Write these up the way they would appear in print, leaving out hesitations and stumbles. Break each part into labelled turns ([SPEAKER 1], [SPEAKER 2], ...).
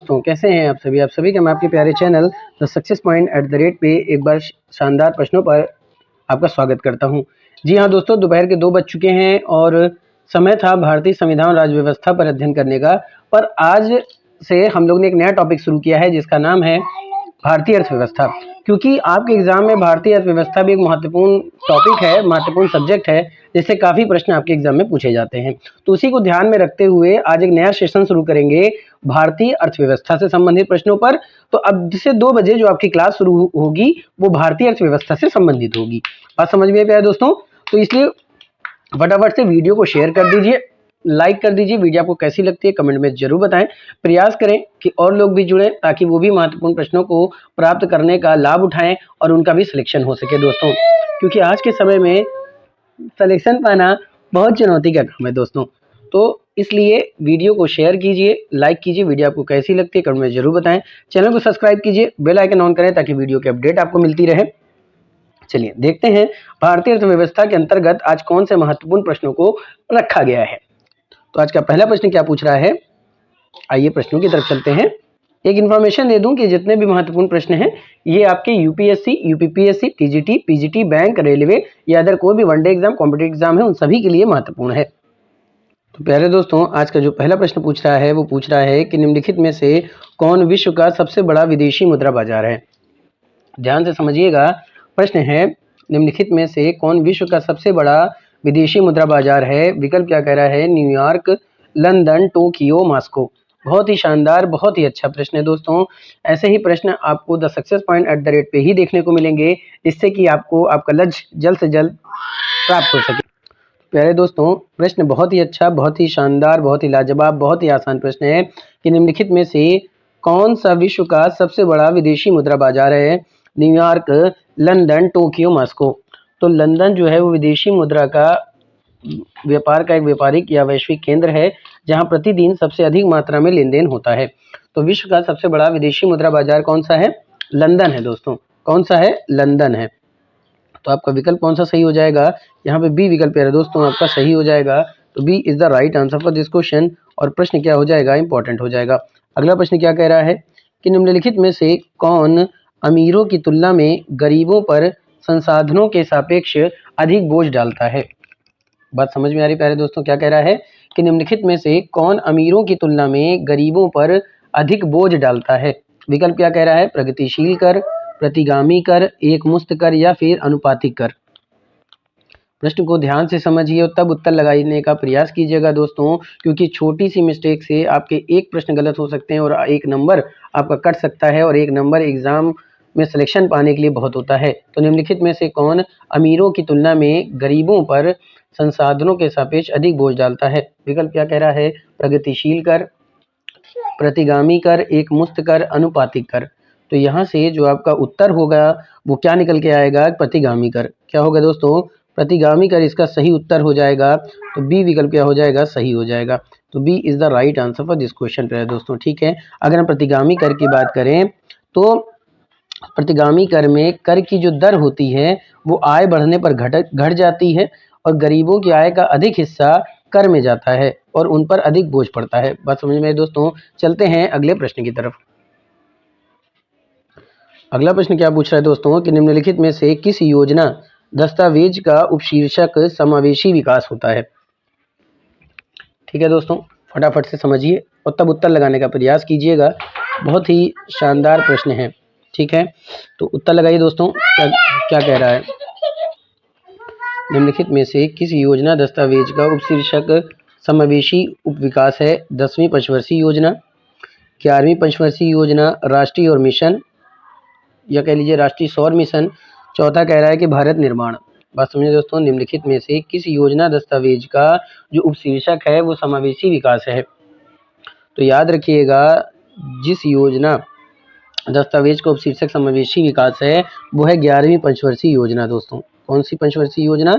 [SPEAKER 1] तो कैसे हैं आप सभी का मैं आपके प्यारे चैनल द सक्सेस पॉइंट @ पे एक बार शानदार प्रश्नों पर आपका स्वागत करता हूं। जी हाँ दोस्तों, दोपहर के 2 बज चुके हैं और समय था भारतीय संविधान राज्य व्यवस्था पर अध्ययन करने का। पर आज से हम लोग ने एक नया टॉपिक शुरू किया है जिसका नाम है भारतीय अर्थव्यवस्था। क्योंकि आपके एग्जाम में भारतीय अर्थव्यवस्था भी एक महत्वपूर्ण टॉपिक है, महत्वपूर्ण सब्जेक्ट है, जिससे काफ़ी प्रश्न आपके एग्जाम में पूछे जाते हैं। तो उसी को ध्यान में रखते हुए आज एक नया सेशन शुरू करेंगे भारतीय अर्थव्यवस्था से संबंधित प्रश्नों पर। तो अब से 2 बजे जो आपकी क्लास शुरू होगी वो भारतीय अर्थव्यवस्था से संबंधित होगी। बात समझ में आया दोस्तों? तो इसलिए फटाफट से वीडियो को शेयर कर दीजिए, लाइक कर दीजिए। वीडियो आपको कैसी लगती है कमेंट में जरूर बताएं। प्रयास करें कि और लोग भी जुड़ें ताकि वो भी महत्वपूर्ण प्रश्नों को प्राप्त करने का लाभ उठाएं और उनका भी सिलेक्शन हो सके दोस्तों। क्योंकि आज के समय में सिलेक्शन पाना बहुत चुनौती का काम है दोस्तों। तो इसलिए वीडियो को शेयर कीजिए, लाइक कीजिए। वीडियो आपको कैसी लगती है कमेंट में जरूर बताएं। चैनल को सब्सक्राइब कीजिए, बेल आइकन ऑन करें ताकि वीडियो की अपडेट आपको मिलती रहे। चलिए देखते हैं भारतीय अर्थव्यवस्था के अंतर्गत आज कौन से महत्वपूर्ण प्रश्नों को रखा गया है। तो आज का पहला प्रश्न क्या पूछ रहा है, आइए प्रश्नों की तरफ चलते हैं। एक इन्फॉर्मेशन दे दूं कि जितने भी महत्वपूर्ण प्रश्न हैं ये आपके UPSC, UPPSC, TGT, PGT, bank, railway या अदर कोई भी वनडे एग्जाम, कॉम्पिटिटिव एग्जाम है उन सभी के लिए महत्वपूर्ण है। तो प्यारे दोस्तों, आज का जो पहला प्रश्न पूछ रहा है वो पूछ रहा है कि निम्नलिखित में से कौन विश्व का सबसे बड़ा विदेशी मुद्रा बाजार है। ध्यान से समझिएगा, प्रश्न है निम्नलिखित में से कौन विश्व का सबसे बड़ा विदेशी मुद्रा बाजार है। विकल्प क्या कह रहा है, न्यूयॉर्क, लंदन, टोक्यो, मॉस्को। बहुत ही शानदार, बहुत ही अच्छा प्रश्न है दोस्तों। ऐसे ही प्रश्न आपको द सक्सेस पॉइंट @ पे ही देखने को मिलेंगे, जिससे कि आपको आपका लक्ष्य जल्द से जल्द प्राप्त हो सके। प्यारे दोस्तों, प्रश्न बहुत ही अच्छा, बहुत ही शानदार, बहुत ही लाजवाब, बहुत ही आसान प्रश्न है कि निम्नलिखित में से कौन सा विश्व का सबसे बड़ा विदेशी मुद्रा बाजार है। New York, London, Tokyo, Moscow. तो लंदन जो है वो विदेशी मुद्रा का व्यापार का एक व्यापारिक या वैश्विक केंद्र है जहां प्रतिदिन सबसे अधिक मात्रा में लेन देन होता है। तो विश्व का सबसे बड़ा विदेशी मुद्रा बाजार कौन सा है? लंदन है दोस्तों। कौन सा है? लंदन है। तो आपका विकल्प कौन सा सही हो जाएगा? यहाँ पे बी विकल्प है दोस्तों, आपका सही हो जाएगा। तो B is the right answer for this question. और प्रश्न क्या हो जाएगा? इंपॉर्टेंट हो जाएगा। अगला प्रश्न क्या कह रहा है कि निम्नलिखित में से कौन अमीरों की तुलना में गरीबों पर संसाधनों के सापेक्ष अधिक बोझ डालता है। बात समझ में आ रही प्यारे दोस्तों? क्या कह रहा है कि निम्नलिखित में से कौन अमीरों की तुलना में गरीबों पर अधिक बोझ डालता है। विकल्प क्या कह रहा है? प्रगतिशील कर, प्रतिगामी कर, एकमुश्त कर या फिर अनुपातिक कर। प्रश्न को ध्यान से समझिए और तब उत्तर लगाने का प्रयास कीजिएगा दोस्तों, क्योंकि छोटी सी मिस्टेक से आपके एक प्रश्न गलत हो सकते हैं और एक नंबर आपका कट सकता है, और एक नंबर एग्जाम में सिलेक्शन पाने के लिए बहुत होता है। तो निम्नलिखित में से कौन अमीरों की तुलना में गरीबों पर संसाधनों के सापेक्ष अधिक बोझ डालता है। विकल्प क्या कह रहा है? प्रगतिशील कर, प्रतिगामी कर, एकमुश्त कर, अनुपातिक कर। तो यहाँ से जो आपका उत्तर होगा वो क्या निकल के आएगा? प्रतिगामी कर। क्या होगा दोस्तों? प्रतिगामी कर इसका सही उत्तर हो जाएगा। तो बी विकल्प क्या हो जाएगा? सही हो जाएगा। तो B is the right answer for this question पे दोस्तों। ठीक है, अगर हम प्रतिगामी कर की बात करें तो प्रतिगामी कर में कर की जो दर होती है वो आय बढ़ने पर घट जाती है और गरीबों की आय का अधिक हिस्सा कर में जाता है और उन पर अधिक बोझ पड़ता है। बात समझ में दोस्तों? चलते हैं अगले प्रश्न की तरफ। अगला प्रश्न क्या पूछ रहा है दोस्तों कि निम्नलिखित में से किस योजना दस्तावेज का उपशीर्षक समावेशी विकास होता है। ठीक है दोस्तों, फटाफट से समझिए और तब उत्तर लगाने का प्रयास कीजिएगा। बहुत ही शानदार प्रश्न है। ठीक है, तो उत्तर लगाइए दोस्तों। क्या कह रहा है? निम्नलिखित में से किस योजना दस्तावेज का उपशीर्षक समावेशी उपविकास है। 10वीं पंचवर्षीय योजना, 11वीं पंचवर्षीय योजना, राष्ट्रीय और मिशन या कह लीजिए राष्ट्रीय सौर मिशन। चौथा कह रहा है कि भारत निर्माण। बात समझिए दोस्तों, निम्नलिखित में से किस योजना दस्तावेज का जो उपशीर्षक है वो समावेशी विकास है। तो याद रखिएगा, जिस योजना दस्तावेज का उपशीर्षक समावेशी विकास है वो है 11वीं पंचवर्षीय योजना दोस्तों। कौन सी पंचवर्षीय योजना?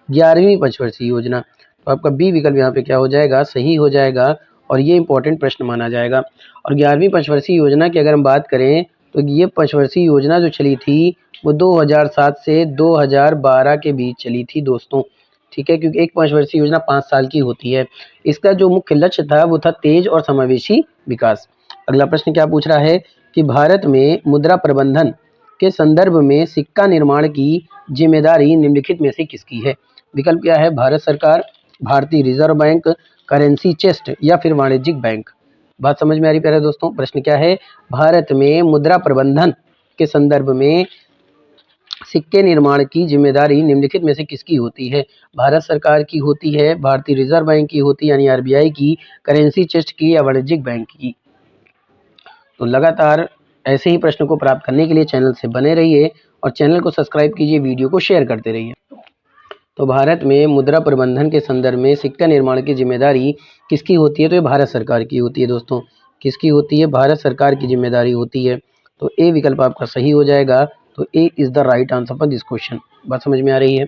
[SPEAKER 1] 11वीं पंचवर्षीय योजना। तो आपका बी विकल्प यहाँ पे क्या हो जाएगा? सही हो जाएगा और ये इंपॉर्टेंट प्रश्न माना जाएगा। और 11वीं पंचवर्षीय योजना की अगर हम बात करें तो ये पंचवर्षीय योजना जो चली थी वो 2007 से 2012 के बीच चली थी दोस्तों। ठीक है, क्योंकि एक पंचवर्षीय योजना 5 साल की होती है। इसका जो मुख्य लक्ष्य था वो था तेज और समावेशी विकास। अगला प्रश्न क्या पूछ रहा है कि भारत में मुद्रा प्रबंधन के संदर्भ में सिक्का निर्माण की जिम्मेदारी निम्नलिखित में से किसकी है? विकल्प क्या है? भारत सरकार, भारतीय रिजर्व बैंक, करेंसी चेस्ट या फिर वाणिज्यिक बैंक। बात समझ में आ रही प्यारे दोस्तों? प्रश्न क्या है? भारत में मुद्रा प्रबंधन के संदर्भ में सिक्के निर्माण की जिम्मेदारी निम्नलिखित में से किसकी होती है? भारत सरकार की होती है, भारतीय रिजर्व बैंक की होती है यानी आरबीआई की, करेंसी चेस्ट की या वाणिज्यिक बैंक की। तो लगातार ऐसे ही प्रश्नों को प्राप्त करने के लिए चैनल से बने रहिए और चैनल को सब्सक्राइब कीजिए, वीडियो को शेयर करते रहिए। तो भारत में मुद्रा प्रबंधन के संदर्भ में सिक्का निर्माण की जिम्मेदारी किसकी होती है? तो ये भारत सरकार की होती है दोस्तों। किसकी होती है? भारत सरकार की जिम्मेदारी होती है। तो ए विकल्प आपका सही हो जाएगा। तो A is the right answer for this question. बात समझ में आ रही है?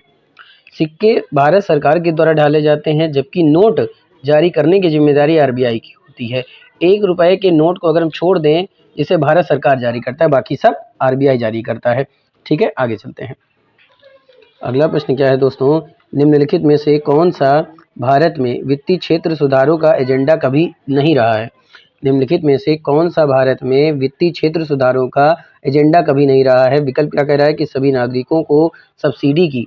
[SPEAKER 1] सिक्के भारत सरकार के द्वारा ढाले जाते हैं, जबकि नोट जारी करने की जिम्मेदारी आरबीआई की होती है। 1 रुपए के नोट को अगर हम छोड़ दें, इसे भारत सरकार जारी करता है, बाकी सब आरबीआई जारी करता है। ठीक है, आगे चलते हैं। अगला प्रश्न क्या है दोस्तों? निम्नलिखित में से कौन सा भारत में वित्तीय क्षेत्र सुधारों का एजेंडा कभी नहीं रहा है? निम्नलिखित में से कौन सा भारत में वित्तीय क्षेत्र सुधारों का एजेंडा कभी नहीं रहा है? विकल्प क्या कह रहा है कि सभी नागरिकों को सब्सिडी की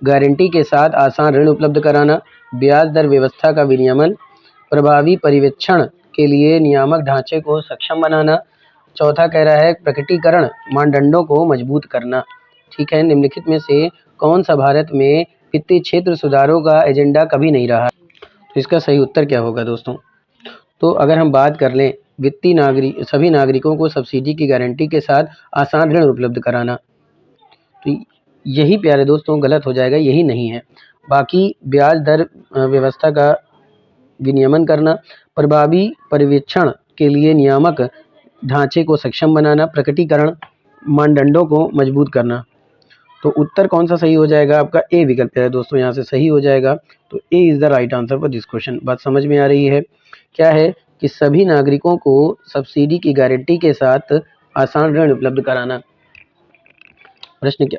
[SPEAKER 1] गारंटी के साथ आसान ऋण उपलब्ध कराना, ब्याज दर व्यवस्था का विनियमन, प्रभावी पर्यवेक्षण के लिए नियामक ढांचे को सक्षम बनाना, चौथा कह रहा है प्रकटीकरण मानदंडों को मजबूत करना। ठीक है, निम्नलिखित में से कौन सा भारत में वित्तीय क्षेत्र सुधारों का एजेंडा कभी नहीं रहा? तो इसका सही उत्तर क्या होगा दोस्तों? तो अगर हम बात कर लें सभी नागरिकों को सब्सिडी की गारंटी के साथ आसान ऋण उपलब्ध कराना, तो यही प्यारे दोस्तों गलत हो जाएगा, यही नहीं है। बाकी ब्याज दर व्यवस्था का विनियमन करना, प्रभावी पर्यवेक्षण के लिए नियामक ढांचे को सक्षम बनाना, प्रकटीकरण मानदंडों को मजबूत करना। तो उत्तर कौन सा सही हो जाएगा? आपका ए विकल्प है दोस्तों, यहाँ से सही हो जाएगा। तो A is the right answer for this question. बात समझ में आ रही है? क्या है कि सभी नागरिकों को सब्सिडी की गारंटी के साथ आसान ऋण उपलब्ध कराना।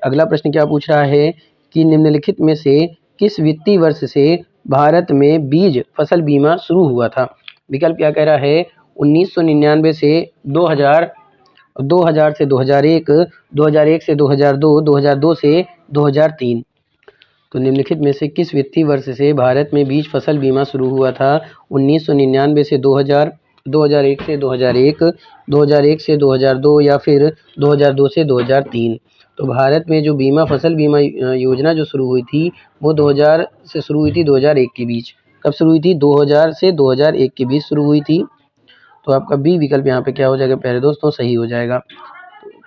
[SPEAKER 1] अगला प्रश्न क्या पूछ रहा है कि निम्नलिखित में से किस वित्तीय वर्ष से भारत में बीज फसल बीमा शुरू हुआ था? विकल्प क्या कह रहा है? 1999 से 2000, 2000 से 2001, 2001 से 2002, 2002 से 2003। तो निम्नलिखित में से किस वित्तीय वर्ष से भारत में बीज फसल बीमा शुरू हुआ था? 1999 से 2000, 2001 से 2001, 2001 से 2002 या फिर 2002 से 2003। तो भारत में जो फसल बीमा योजना जो शुरू हुई थी वो 2000 से शुरू हुई थी 2001 के बीच। कब शुरू हुई थी? 2000 से 2001 के बीच शुरू हुई थी। तो आपका बी विकल्प यहाँ पे क्या हो जाएगा प्यारे दोस्तों? सही हो जाएगा।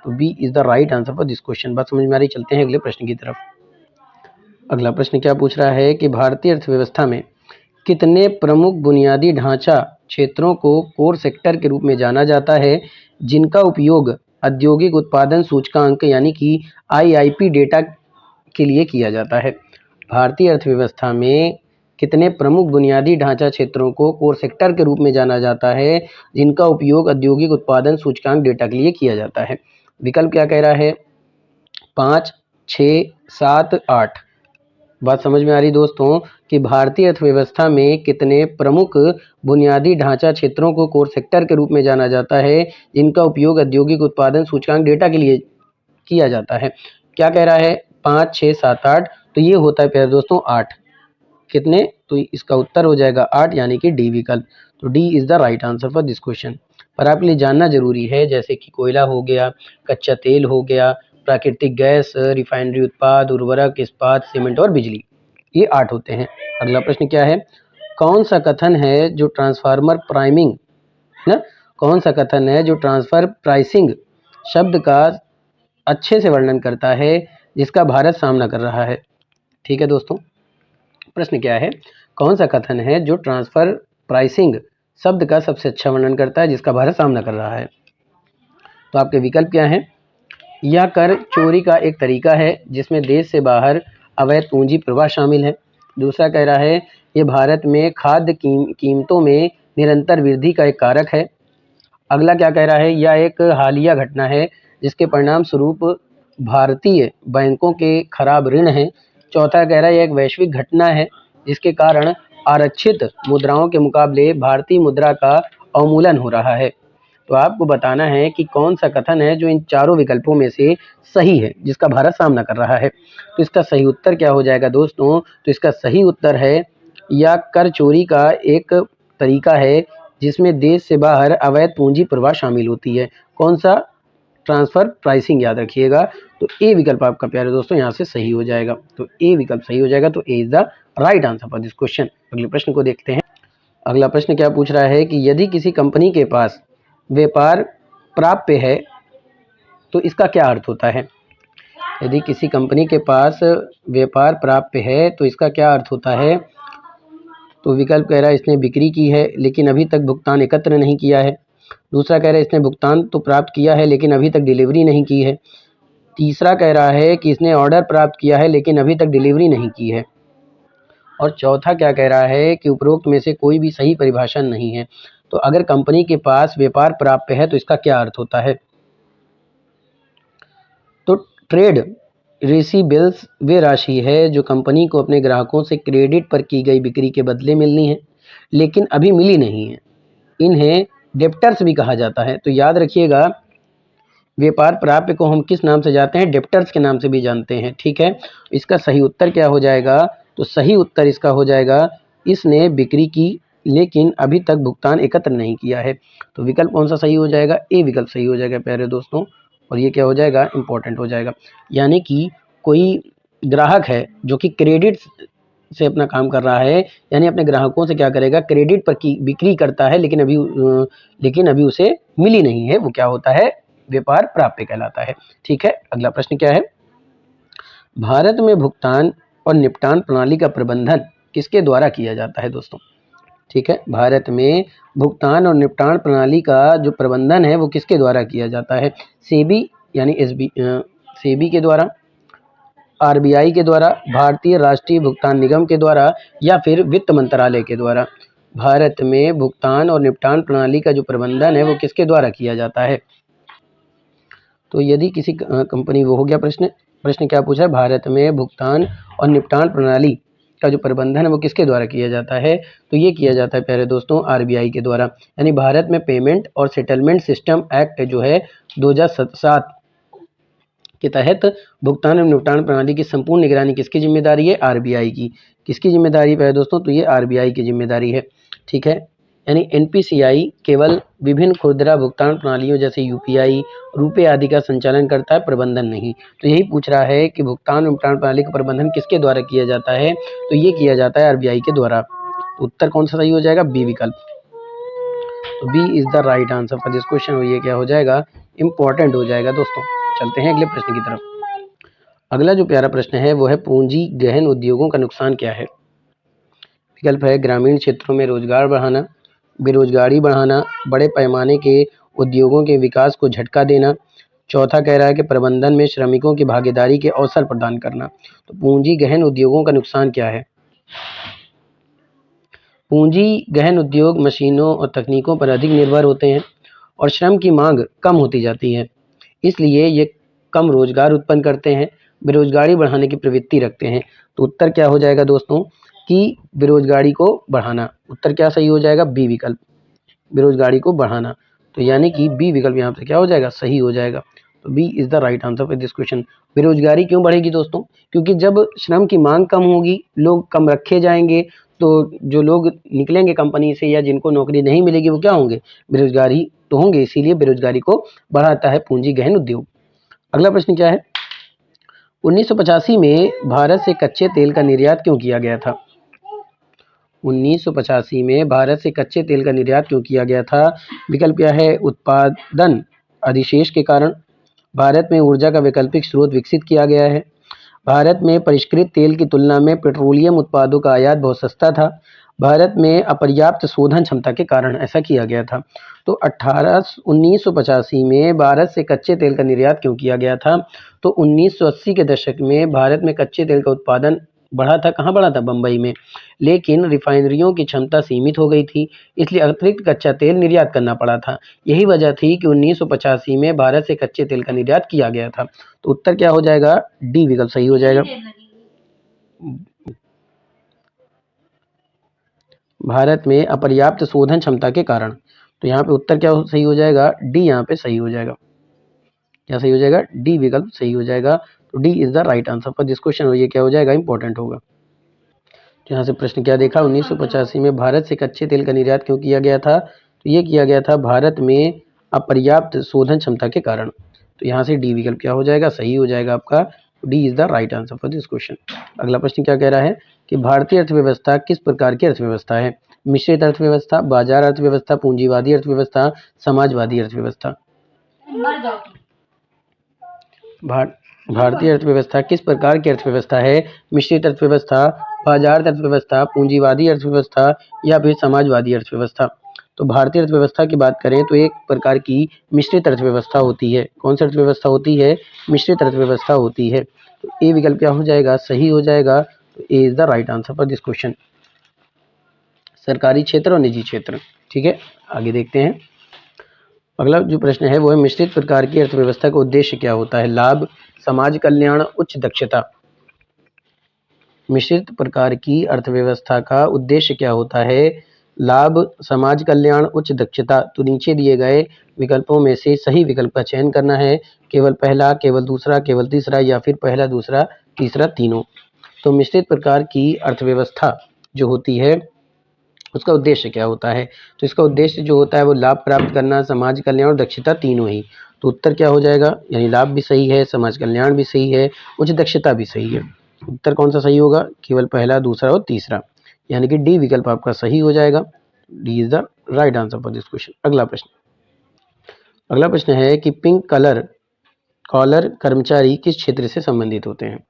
[SPEAKER 1] तो B is the right answer for this question. बात समझ में आ रही? चलते हैं अगले प्रश्न की तरफ। अगला प्रश्न क्या पूछ रहा है कि भारतीय अर्थव्यवस्था में कितने प्रमुख बुनियादी ढांचा क्षेत्रों को कोर सेक्टर के रूप में जाना जाता है, जिनका उपयोग औद्योगिक उत्पादन सूचकांक यानी कि आईआईपी डेटा के लिए किया जाता है? भारतीय अर्थव्यवस्था में कितने प्रमुख बुनियादी ढांचा क्षेत्रों को कोर सेक्टर के रूप में जाना जाता है, जिनका उपयोग औद्योगिक उत्पादन सूचकांक डेटा के लिए किया जाता है? विकल्प क्या कह रहा है? 5, 6, 7, 8। बात समझ में आ रही दोस्तों कि भारतीय अर्थव्यवस्था में कितने प्रमुख बुनियादी ढांचा क्षेत्रों को कोर सेक्टर के रूप में जाना जाता है, जिनका उपयोग औद्योगिक उत्पादन सूचकांक डेटा के लिए किया जाता है? क्या कह रहा है? 5, 6, 7, 8। तो ये होता है प्यारे दोस्तों 8। कितने? तो इसका उत्तर हो जाएगा 8 यानी कि डी विकल्प। तो D is the right answer for this question. पर आपके लिए जानना जरूरी है, जैसे कि कोयला हो गया, कच्चा तेल हो गया, प्राकृतिक गैस, रिफाइनरी उत्पाद, उर्वरक, इस्पात, सीमेंट और बिजली, ये 8 होते हैं। अगला प्रश्न क्या है? कौन सा कथन है जो ट्रांसफार्मर प्राइमिंग ना कौन सा कथन है जो ट्रांसफर प्राइसिंग शब्द का अच्छे से वर्णन करता है, जिसका भारत सामना कर रहा है? ठीक है दोस्तों, प्रश्न क्या है? कौन सा कथन है जो ट्रांसफर प्राइसिंग शब्द का सबसे अच्छा वर्णन करता है, जिसका भारत सामना कर रहा है? तो आपके विकल्प क्या हैं? यह कर चोरी का एक तरीका है जिसमें देश से बाहर अवैध पूंजी प्रवाह शामिल है। दूसरा कह रहा है ये भारत में खाद्य कीमतों में निरंतर वृद्धि का एक कारक है। अगला क्या कह रहा है? यह एक हालिया घटना है जिसके परिणाम स्वरूप भारतीय बैंकों के खराब ऋण हैं। चौथा कह रहा है यह एक वैश्विक घटना है जिसके कारण आरक्षित मुद्राओं के मुकाबले भारतीय मुद्रा का अवमूलन हो रहा है। तो आपको बताना है कि कौन सा कथन है जो इन चारों विकल्पों में से सही है, जिसका भारत सामना कर रहा है। तो इसका सही उत्तर क्या हो जाएगा दोस्तों? तो इसका सही उत्तर है, या कर चोरी का एक तरीका है जिसमें देश से बाहर अवैध पूंजी प्रवाह शामिल होती है। कौन सा? ट्रांसफर प्राइसिंग, याद रखिएगा। तो ए विकल्प आपका प्यारे दोस्तों यहाँ से सही हो जाएगा। तो ए विकल्प सही हो जाएगा। तो A is the right answer for this question. अगले प्रश्न को देखते हैं। अगला प्रश्न क्या पूछ रहा है कि यदि किसी कंपनी के पास व्यापार प्राप्य है तो इसका क्या अर्थ होता है? यदि किसी कंपनी के पास व्यापार प्राप्य है तो इसका क्या अर्थ होता है? तो विकल्प कह रहा है इसने बिक्री की है लेकिन अभी तक भुगतान एकत्र नहीं किया है। दूसरा कह रहा है इसने भुगतान तो प्राप्त किया है लेकिन अभी तक डिलीवरी नहीं की है। तीसरा कह रहा है कि इसने ऑर्डर प्राप्त किया है लेकिन अभी तक डिलीवरी नहीं की है। और चौथा क्या कह रहा है कि उपरोक्त में से कोई भी सही परिभाषा नहीं है। तो अगर कंपनी के पास व्यापार प्राप्य है तो इसका क्या अर्थ होता है? तो ट्रेड रिसीवेबल्स वे राशि है जो कंपनी को अपने ग्राहकों से क्रेडिट पर की गई बिक्री के बदले मिलनी है लेकिन अभी मिली नहीं है। इन्हें डेप्टर्स भी कहा जाता है। तो याद रखिएगा, व्यापार प्राप्य को हम किस नाम से जानते हैं? डेप्टर्स के नाम से भी जानते हैं। ठीक है, इसका सही उत्तर क्या हो जाएगा? तो सही उत्तर इसका हो जाएगा इसने बिक्री की लेकिन अभी तक भुगतान एकत्र नहीं किया है। तो विकल्प कौन सा सही हो जाएगा? ए विकल्प सही हो जाएगा प्यारे दोस्तों। और ये क्या हो जाएगा? इंपॉर्टेंट हो जाएगा। यानी कि कोई ग्राहक है जो कि क्रेडिट से अपना काम कर रहा है, यानी अपने ग्राहकों से क्या करेगा? क्रेडिट पर की बिक्री करता है लेकिन अभी उसे मिली नहीं है। वो क्या होता है? व्यापार प्राप्य कहलाता है। ठीक है, अगला प्रश्न क्या है? भारत में भुगतान और निपटान प्रणाली का प्रबंधन किसके द्वारा किया जाता है दोस्तों? ठीक है, भारत में भुगतान और निपटान प्रणाली का जो प्रबंधन है वो किसके द्वारा किया जाता है? सेबी यानी सेबी के द्वारा, आरबीआई के द्वारा, भारतीय राष्ट्रीय भुगतान निगम के द्वारा, या फिर वित्त मंत्रालय के द्वारा। भारत में भुगतान और निपटान प्रणाली का जो प्रबंधन है वो किसके द्वारा किया जाता है? तो यदि किसी कंपनी, वो हो गया प्रश्न। प्रश्न क्या पूछा है? भारत में भुगतान और निपटान प्रणाली का जो प्रबंधन है वो किसके द्वारा किया जाता है? तो ये किया जाता है प्यारे दोस्तों आरबीआई के द्वारा। यानी भारत में पेमेंट और सेटलमेंट सिस्टम एक्ट जो है 2007 के तहत भुगतान और निपटान प्रणाली की संपूर्ण निगरानी किसकी जिम्मेदारी है? आरबीआई की। किसकी जिम्मेदारी है दोस्तों? तो ये आरबीआई की जिम्मेदारी है। ठीक है, यानी एनपीसीआई केवल विभिन्न खुदरा भुगतान प्रणालियों जैसे यूपीआई, रुपे आदि का संचालन करता है, प्रबंधन नहीं। तो यही पूछ रहा है कि भुगतान और निपटान प्रणाली का प्रबंधन किसके द्वारा किया जाता है? तो ये किया जाता है आरबीआई के द्वारा। तो उत्तर कौन सा सही हो जाएगा? बी विकल्प। तो B is the right answer for this question. और ये क्या हो जाएगा? इंपॉर्टेंट हो जाएगा दोस्तों। चलते हैं अगले प्रश्न की तरफ। अगला जो प्यारा प्रश्न है वो है पूंजी गहन उद्योगों का नुकसान क्या है? विकल्प है ग्रामीण क्षेत्रों में रोजगार बढ़ाना, बेरोजगारी बढ़ाना, बड़े पैमाने के उद्योगों के विकास को झटका देना। चौथा कह रहा है कि प्रबंधन में श्रमिकों की भागीदारी के अवसर प्रदान करना। तो पूंजी गहन उद्योगों का नुकसान क्या है? पूंजी गहन उद्योग मशीनों और तकनीकों पर अधिक निर्भर होते हैं और श्रम की मांग कम होती जाती है, इसलिए ये कम रोजगार उत्पन्न करते हैं, बेरोजगारी बढ़ाने की प्रवृत्ति रखते हैं। तो उत्तर क्या हो जाएगा दोस्तों? कि बेरोजगारी को बढ़ाना। उत्तर क्या सही हो जाएगा? बी विकल्प, बेरोजगारी को बढ़ाना। तो यानी कि बी विकल्प यहाँ पे क्या हो जाएगा? सही हो जाएगा। तो B is the right answer for this question. बेरोजगारी क्यों बढ़ेगी दोस्तों? क्योंकि जब श्रम की मांग कम होगी, लोग कम रखे जाएंगे, तो जो लोग निकलेंगे कंपनी से या जिनको नौकरी नहीं मिलेगी वो क्या होंगे? बेरोजगारी तो होंगे। इसीलिए बेरोजगारी को बढ़ाता है पूंजी गहन उद्योग। अगला प्रश्न क्या है? 1985 में भारत से कच्चे तेल का निर्यात क्यों किया गया था? 1985 में भारत से कच्चे तेल का निर्यात क्यों किया गया था? विकल्प क्या है? उत्पादन अधिशेष के कारण, भारत में ऊर्जा का वैकल्पिक स्रोत विकसित किया गया है, भारत में परिष्कृत तेल की तुलना में पेट्रोलियम उत्पादों का आयात बहुत सस्ता था, भारत में अपर्याप्त शोधन क्षमता के कारण ऐसा किया गया था। तो 1985 में भारत से कच्चे तेल का निर्यात क्यों किया गया था? तो 1980 के दशक में भारत में कच्चे तेल का उत्पादन बढ़ा था। कहाँ बढ़ा था? बम्बई में। लेकिन रिफाइनरियों की क्षमता सीमित हो गई थी, इसलिए अतिरिक्त कच्चा तेल निर्यात करना पड़ा था। यही वजह थी कि 1985 में भारत से कच्चे तेल का निर्यात किया गया था। तो उत्तर क्या हो जाएगा? डी विकल्प सही हो जाएगा। भारत में अपर्याप्त शोधन क्षमता के कारण। तो यहाँ पे उत्तर क्या सही हो जाएगा, डी यहाँ पे सही हो जाएगा। क्या सही हो जाएगा, डी विकल्प सही हो जाएगा। तो D is the right answer for this question. और ये क्या हो जाएगा, इंपॉर्टेंट होगा। तो यहाँ से प्रश्न क्या देखा, 1985 में भारत से कच्चे तेल का निर्यात क्यों किया गया था? तो ये किया गया था भारत में अपर्याप्त शोधन क्षमता के कारण। तो यहाँ से डी विकल्प क्या हो जाएगा, सही हो जाएगा आपका। D is the right answer for this question. अगला प्रश्न क्या कह रहा है कि भारतीय अर्थव्यवस्था किस प्रकार की अर्थव्यवस्था है? मिश्रित अर्थव्यवस्था, बाजार अर्थव्यवस्था, पूंजीवादी अर्थव्यवस्था, समाजवादी अर्थव्यवस्था। भारतीय अर्थव्यवस्था किस प्रकार की अर्थव्यवस्था है? मिश्रित अर्थव्यवस्था, बाजार अर्थव्यवस्था, पूंजीवादी अर्थव्यवस्था या फिर समाजवादी अर्थव्यवस्था। तो भारतीय अर्थव्यवस्था की बात करें तो एक प्रकार की मिश्रित अर्थव्यवस्था होती है। कौन सी अर्थव्यवस्था होती है? मिश्रित अर्थव्यवस्था होती है। तो ए विकल्प क्या हो जाएगा, सही हो जाएगा। तो A is the right answer for this question. सरकारी क्षेत्र और निजी क्षेत्र। ठीक है, आगे देखते हैं। अगला जो प्रश्न है वो है मिश्रित प्रकार की अर्थव्यवस्था का उद्देश्य क्या होता है? लाभ, समाज कल्याण, उच्च दक्षता। मिश्रित प्रकार की अर्थव्यवस्था का उद्देश्य क्या होता है? लाभ, समाज कल्याण, उच्च दक्षता। तो नीचे दिए गए विकल्पों में से सही विकल्प का चयन करना है। केवल पहला, केवल दूसरा, केवल तीसरा या फिर पहला, दूसरा, तीसरा, तीनों। तो मिश्रित प्रकार की अर्थव्यवस्था जो होती है उसका उद्देश्य क्या होता है? तो इसका उद्देश्य जो होता है वो लाभ प्राप्त करना, समाज कल्याण और दक्षता, तीनों ही। तो उत्तर क्या हो जाएगा, यानी लाभ भी सही है, समाज कल्याण भी सही है, उच्च दक्षता भी सही है। उत्तर कौन सा सही होगा? केवल पहला, दूसरा और तीसरा, यानी कि डी विकल्प आपका सही हो जाएगा। D is the right answer for this question. अगला प्रश्न है कि पिंक कॉलर कर्मचारी किस क्षेत्र से संबंधित होते हैं?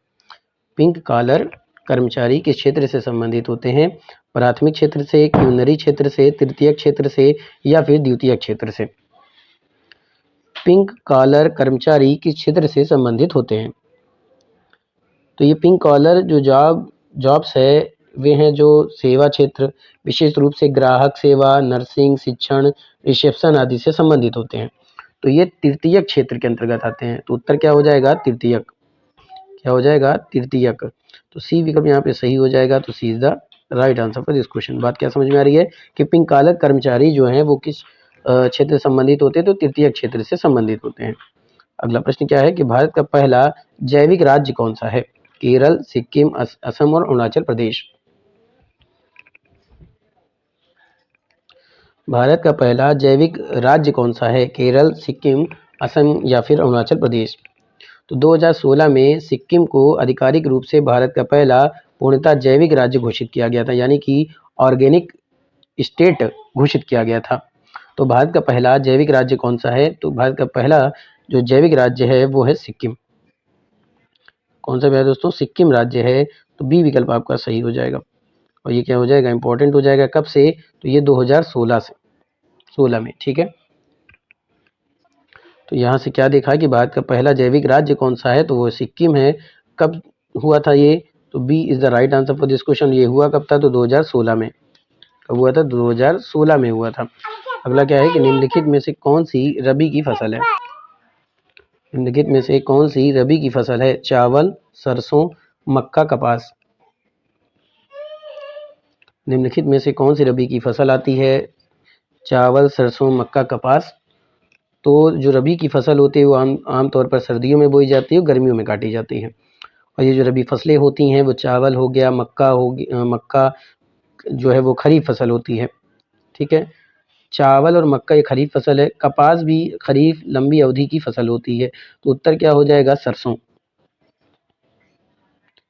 [SPEAKER 1] पिंक कॉलर कर्मचारी किस क्षेत्र से संबंधित होते हैं? प्राथमिक क्षेत्र से, क्यूनरी क्षेत्र से, तृतीयक क्षेत्र से या फिर द्वितीयक क्षेत्र से। पिंक कॉलर कर्मचारी किस क्षेत्र से संबंधित होते हैं? तो ये पिंक कॉलर जो जॉब्स है वे हैं जो सेवा क्षेत्र, विशेष रूप से ग्राहक सेवा, नर्सिंग, शिक्षण, रिसेप्शन आदि से संबंधित होते हैं। तो ये तृतीयक क्षेत्र के अंतर्गत आते हैं। तो उत्तर क्या हो जाएगा, तृतीयक। क्या हो जाएगा, तृतीयक। तो सी विकल्प यहाँ पे सही हो जाएगा। तो C is the right answer for this question. बात क्या समझ में आ रही है कि पिंक कॉलर कर्मचारी जो हैं वो किस क्षेत्र से संबंधित होते हैं? तो तृतीयक क्षेत्र से संबंधित होते हैं। अगला प्रश्न क्या है कि भारत का पहला जैविक राज्य कौन सा है? केरल, सिक्किम, असम और अरुणाचल प्रदेश। भारत का पहला जैविक राज्य कौन सा है? केरल, सिक्किम, असम या फिर अरुणाचल प्रदेश। तो 2016 में सिक्किम को आधिकारिक रूप से भारत का पहला पूर्णतः जैविक राज्य घोषित किया गया था, यानी कि ऑर्गेनिक स्टेट घोषित किया गया था। तो भारत का पहला जैविक राज्य कौन सा है? तो भारत का पहला जो जैविक राज्य है वो है सिक्किम। कौन सा है दोस्तों? सिक्किम राज्य है। तो बी विकल्प आपका सही हो जाएगा। और ये क्या हो जाएगा, इंपॉर्टेंट हो जाएगा। कब से? तो ये 2016 में। ठीक है, तो यहाँ से क्या देखा कि भारत का पहला जैविक राज्य कौन सा है? तो वो सिक्किम है। कब हुआ था ये? तो B is the right answer for this question. ये हुआ कब था? तो 2016 में। कब हुआ था? 2016 में हुआ था। अगला क्या है कि निम्नलिखित में से कौन सी रबी की फसल है? निम्नलिखित में से कौन सी रबी की फसल है? चावल, सरसों, मक्का, कपास। निम्नलिखित में से कौन सी रबी की फसल आती है? चावल, सरसों, मक्का, कपास। तो जो रबी की फसल होती है वो आमतौर पर सर्दियों में बोई जाती है और गर्मियों में काटी जाती है। और ये जो रबी फसलें होती हैं वो चावल हो गया, मक्का जो है वो खरीफ फसल होती है। ठीक है, चावल और मक्का ये खरीफ फसल है। कपास भी खरीफ लंबी अवधि की फसल होती है। तो उत्तर क्या हो जाएगा? सरसों।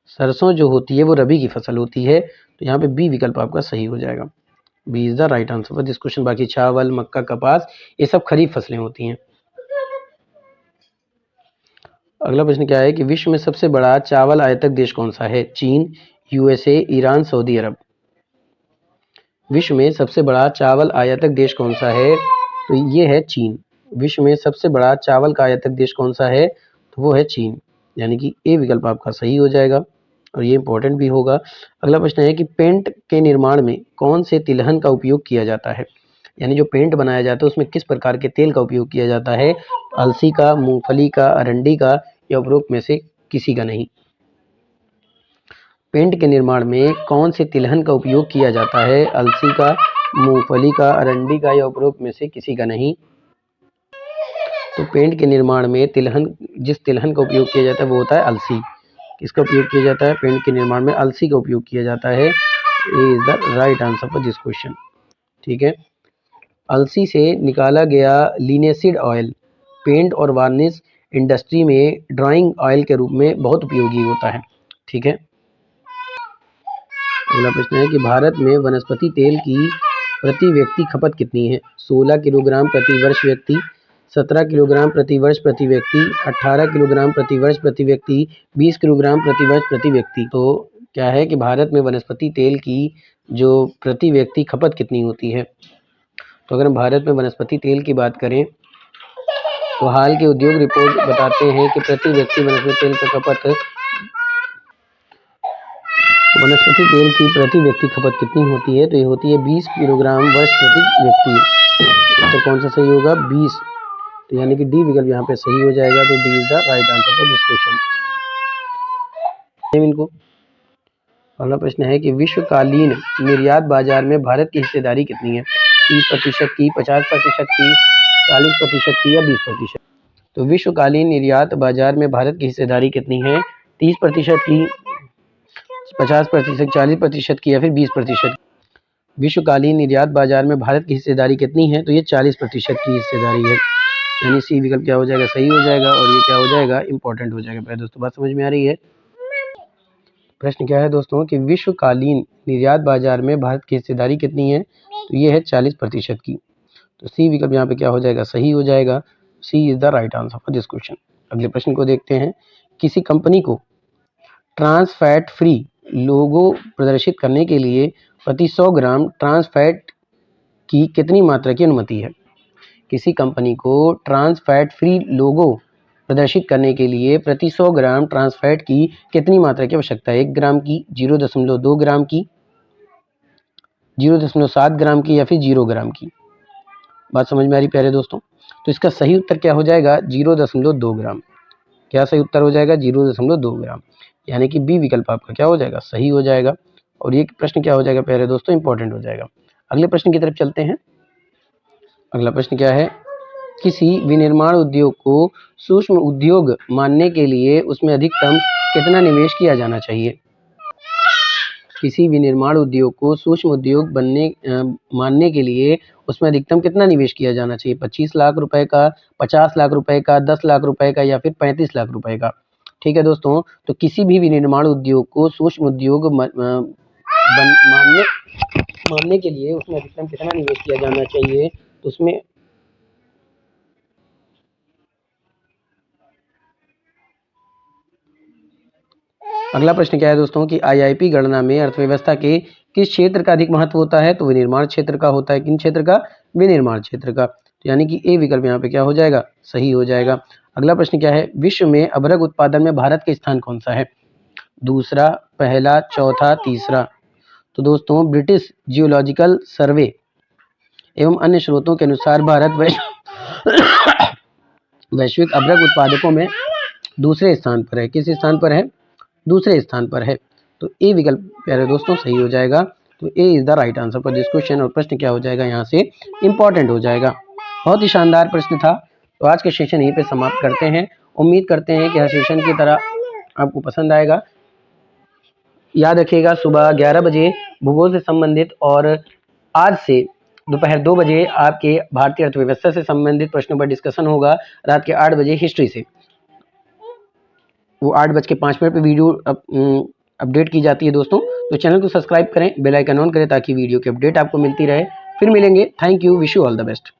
[SPEAKER 1] सरसों जो होती है वो रबी की फसल होती है। तो यहाँ पे बी विकल्प आपका सही हो जाएगा। B is the right answer for this question. बाकी चावल, मक्का, कपास ये सब खरीफ फसलें होती हैं। अगला प्रश्न क्या है कि विश्व में सबसे बड़ा चावल आयातक देश कौन सा है? चीन, यूएसए, ईरान, सऊदी अरब। विश्व में सबसे बड़ा चावल आयातक देश कौन सा है? तो ये है चीन। विश्व में सबसे बड़ा चावल का आयातक देश कौन सा है? तो वो है चीन, यानी कि ए विकल्प आपका सही हो जाएगा और ये इंपॉर्टेंट भी होगा। अगला प्रश्न है कि पेंट के निर्माण में कौन से तिलहन का उपयोग किया जाता है? यानी जो पेंट बनाया जाता है उसमें किस प्रकार के तेल का उपयोग किया जाता है? अलसी का, मूंगफली का, अरंडी का या उपरोक्त में से किसी का नहीं। पेंट के निर्माण में कौन से तिलहन का उपयोग किया जाता है? अलसी का, मूंगफली का, अरंडी का या उपरोक्त में से किसी का नहीं। तो पेंट के निर्माण में जिस तिलहन का उपयोग किया जाता है वो होता है अलसी। किसका उपयोग किया जाता है? पेंट के निर्माण में अलसी का उपयोग किया जाता है। A is the right answer for this question. ठीक है। अलसी से निकाला गया लिनेसिड ऑयल पेंट और वार्निश इंडस्ट्री में ड्राइंग ऑयल के रूप में बहुत उपयोगी होता है। ठीक है। अगला प्रश्न है कि भारत में वनस्पति तेल की प्रति व्यक्ति खपत कितनी है? 16 किलोग्राम प्रति वर्ष व्यक्ति, 17 किलोग्राम प्रति वर्ष प्रति व्यक्ति, 18 किलोग्राम प्रति वर्ष प्रति व्यक्ति, 20 किलोग्राम प्रति वर्ष प्रति व्यक्ति। तो क्या है कि भारत में वनस्पति तेल की जो प्रति व्यक्ति खपत कितनी होती है? तो अगर हम भारत में वनस्पति तेल की बात करें तो हाल के उद्योग रिपोर्ट बताते हैं कि प्रति व्यक्ति वनस्पति तेल की खपत कितनी होती है? तो ये होती है 20 किलोग्राम वर्ष प्रति व्यक्ति। तो कौन सा सही होगा? 20। तो यानी कि डी विकल्प यहाँ पे सही हो जाएगा। तो D is the right answer for this question. इनको अगला प्रश्न है कि विश्वकालीन निर्यात बाजार में भारत की हिस्सेदारी कितनी है? 30% की, 50% की, 40% की या 20%? तो विश्वकालीन निर्यात बाजार में भारत की हिस्सेदारी कितनी है? 30% की, 50%, 40% की या फिर 20%? विश्वकालीन निर्यात बाजार में भारत की हिस्सेदारी कितनी है? तो ये 40% की हिस्सेदारी है। यानी सी विकल्प क्या हो जाएगा? सही हो जाएगा। और ये क्या हो जाएगा? इंपॉर्टेंट हो जाएगा। पहले दोस्तों बात समझ में आ रही है? प्रश्न क्या है दोस्तों कि विश्वकालीन निर्यात बाजार में भारत की हिस्सेदारी कितनी है? तो ये है 40% की। तो सी विकल्प यहाँ पे क्या हो जाएगा? सही हो जाएगा। C is the right answer for this question. अगले प्रश्न को देखते हैं। किसी कंपनी को ट्रांस फैट फ्री लोगो प्रदर्शित करने के लिए प्रति 100 ग्राम ट्रांस फैट की कितनी मात्रा की अनुमति है? किसी कंपनी को ट्रांस फैट फ्री लोगो प्रदर्शित करने के लिए प्रति 100 ग्राम ट्रांस फैट की कितनी मात्रा की आवश्यकता है? 1 ग्राम की, 0.2 ग्राम की, 0.7 ग्राम की या फिर 0 ग्राम की? बात समझ में आ रही प्यारे दोस्तों? तो इसका सही उत्तर क्या हो जाएगा? 0.2 ग्राम। क्या सही उत्तर हो जाएगा? 0.2 ग्राम। यानी कि बी विकल्प आपका क्या हो जाएगा? सही हो जाएगा। और ये प्रश्न क्या हो जाएगा प्यारे दोस्तों? इंपॉर्टेंट हो जाएगा। अगले प्रश्न की तरफ चलते हैं। अगला प्रश्न क्या है? किसी विनिर्माण उद्योग को सूक्ष्म उद्योग मानने के लिए उसमें अधिकतम कितना निवेश किया जाना चाहिए? किसी विनिर्माण उद्योग को सूक्ष्म उद्योग मानने के लिए उसमें अधिकतम कितना निवेश किया जाना चाहिए? 25 लाख रुपए का, 50 लाख रुपए का, 10 लाख रुपए का या फिर 35 लाख रुपए का? ठीक है दोस्तों। तो किसी भी विनिर्माण उद्योग को सूक्ष्म उद्योग मानने के लिए उसमें अधिकतम कितना निवेश किया जाना चाहिए? तो उसमें अगला प्रश्न क्या है दोस्तों कि आईआईपी गणना में अर्थव्यवस्था के किस क्षेत्र का अधिक महत्व होता है? तो विनिर्माण क्षेत्र का होता है। किन क्षेत्र का? विनिर्माण क्षेत्र का। तो यानी कि ए विकल्प यहाँ पे क्या हो जाएगा? सही हो जाएगा। अगला प्रश्न क्या है? विश्व में अभ्रक उत्पादन में भारत का स्थान कौन सा है? दूसरा, पहला, चौथा, तीसरा? तो दोस्तों ब्रिटिश जियोलॉजिकल सर्वे एवं अन्य स्रोतों के अनुसार भारत वैश्विक अभ्रक उत्पादकों में दूसरे स्थान पर है। किस स्थान पर है? दूसरे स्थान पर है। तो ए विकल्प प्यारे दोस्तों सही हो जाएगा। तो A is the right answer for this question. और प्रश्न क्या हो जाएगा? यहाँ से इंपॉर्टेंट हो जाएगा। बहुत ही शानदार प्रश्न था। तो आज के सेशन यहीं पे समाप्त करते हैं। उम्मीद करते हैं कि हर सेशन की तरह आपको पसंद आएगा। याद रखिएगा सुबह 11 बजे भूगोल से संबंधित और आज से दोपहर 2 बजे आपके भारतीय अर्थव्यवस्था से संबंधित प्रश्नों पर डिस्कशन होगा। रात के 8 बजे हिस्ट्री से। वो 8:05 पे वीडियो अपडेट की जाती है दोस्तों। तो चैनल को सब्सक्राइब करें, बेल आइकन ऑन करें ताकि वीडियो की अपडेट आपको मिलती रहे। फिर मिलेंगे। Thank you. Wish you all the best.